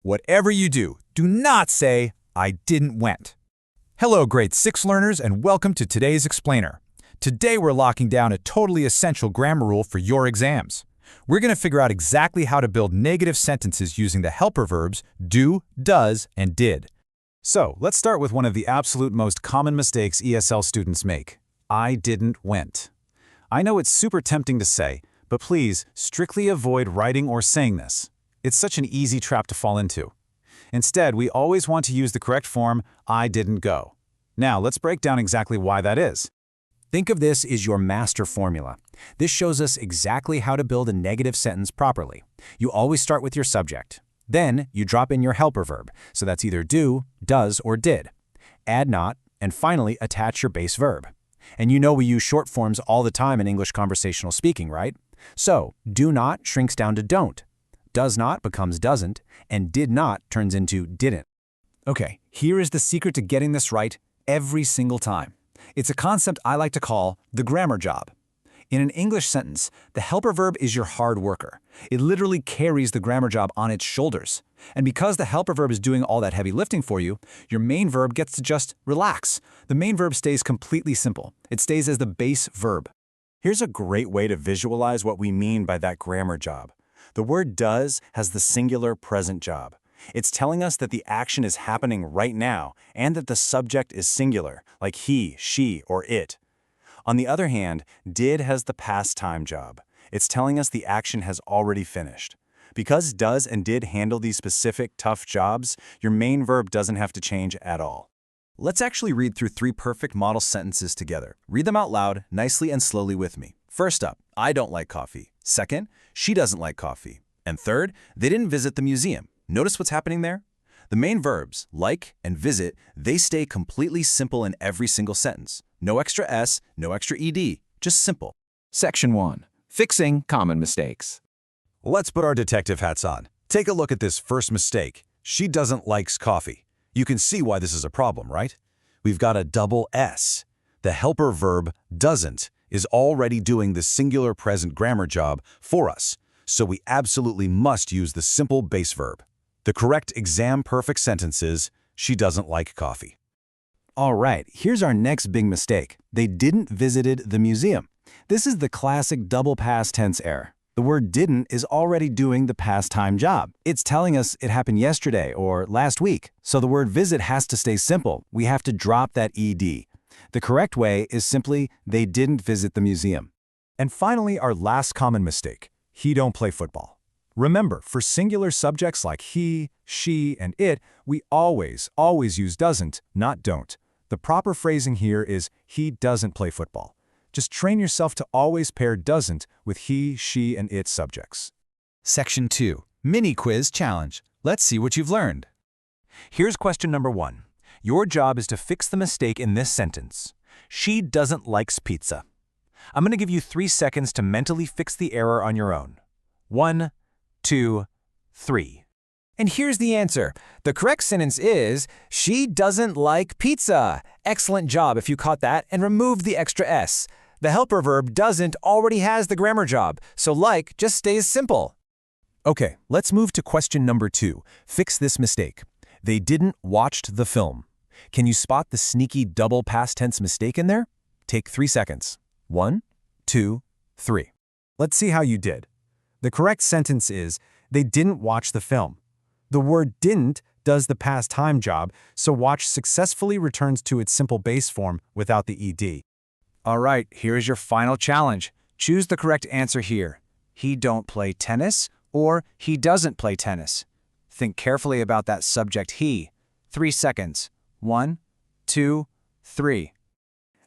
Whatever you do, do not say, "I didn't went." Hello, grade 6 learners, and welcome to today's Explainer. Today we're locking down a totally essential grammar rule for your exams. We're going to figure out exactly how to build negative sentences using the helper verbs do, does, and did. So, let's start with one of the absolute most common mistakes ESL students make. I didn't went. I know it's super tempting to say, but please strictly avoid writing or saying this. It's such an easy trap to fall into. Instead, we always want to use the correct form, I didn't go. Now, let's break down exactly why that is. Think of this as your master formula. This shows us exactly how to build a negative sentence properly. You always start with your subject. Then, you drop in your helper verb, so that's either do, does, or did. Add not, and finally attach your base verb. And you know we use short forms all the time in English conversational speaking, right? So, do not shrinks down to don't. Does not becomes doesn't, and did not turns into didn't. Okay, here is the secret to getting this right every single time. It's a concept I like to call the grammar job. In an English sentence, the helper verb is your hard worker. It literally carries the grammar job on its shoulders. And because the helper verb is doing all that heavy lifting for you, your main verb gets to just relax. The main verb stays completely simple. It stays as the base verb. Here's a great way to visualize what we mean by that grammar job. The word does has the singular present job. It's telling us that the action is happening right now and that the subject is singular, like he, she, or it. On the other hand, did has the past time job. It's telling us the action has already finished. Because does and did handle these specific, tough jobs, your main verb doesn't have to change at all. Let's actually read through 3 perfect model sentences together. Read them out loud, nicely and slowly with me. First up, I don't like coffee. Second, she doesn't like coffee. And third, they didn't visit the museum. Notice what's happening there? The main verbs, like and visit, they stay completely simple in every single sentence. No extra S, no extra ED, just simple. Section 1. Fixing common mistakes. Let's put our detective hats on. Take a look at this first mistake. She doesn't likes coffee. You can see why this is a problem, right? We've got a double S. The helper verb doesn't is already doing the singular present grammar job for us, so we absolutely must use the simple base verb. The correct exam-perfect sentence is, she doesn't like coffee. All right, here's our next big mistake. They didn't visited the museum. This is the classic double past tense error. The word didn't is already doing the past time job. It's telling us it happened yesterday or last week, so the word visit has to stay simple. We have to drop that ED. The correct way is simply, they didn't visit the museum. And finally, our last common mistake. He don't play football. Remember, for singular subjects like he, she, and it, we always use doesn't, not don't. The proper phrasing here is, he doesn't play football. Just train yourself to always pair doesn't with he, she, and it subjects. Section 2. Mini Quiz Challenge. Let's see what you've learned. Here's question number 1. Your job is to fix the mistake in this sentence. She doesn't likes pizza. I'm going to give you 3 seconds to mentally fix the error on your own. 1, 2, 3. And here's the answer. The correct sentence is, she doesn't like pizza. Excellent job if you caught that and removed the extra S. The helper verb doesn't already has the grammar job, so like just stays simple. Okay, let's move to question number 2. Fix this mistake. They didn't watched the film. Can you spot the sneaky double past tense mistake in there? Take 3 seconds. 1, 2, 3. Let's see how you did. The correct sentence is, they didn't watch the film. The word didn't does the past time job, so watch successfully returns to its simple base form without the ED. All right, here is your final challenge. Choose the correct answer here. He don't play tennis or he doesn't play tennis. Think carefully about that subject he. 3 seconds. 1, 2, 3.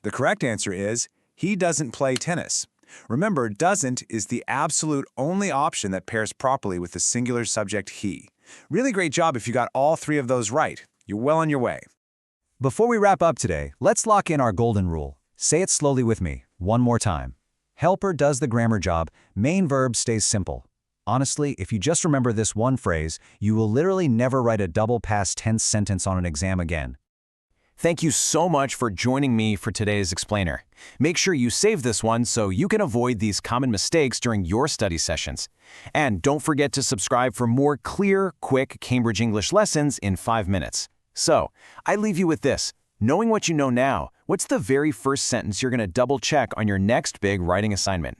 The correct answer is, he doesn't play tennis. Remember, doesn't is the absolute only option that pairs properly with the singular subject he. Really great job if you got all 3 of those right. You're well on your way. Before we wrap up today, let's lock in our golden rule. Say it slowly with me, one more time. Helper does the grammar job, main verb stays simple. Honestly, if you just remember this one phrase, you will literally never write a double past tense sentence on an exam again. Thank you so much for joining me for today's explainer. Make sure you save this one so you can avoid these common mistakes during your study sessions. And don't forget to subscribe for more clear, quick Cambridge English lessons in 5 minutes. So, I leave you with this. Knowing what you know now, what's the very first sentence you're going to double check on your next big writing assignment?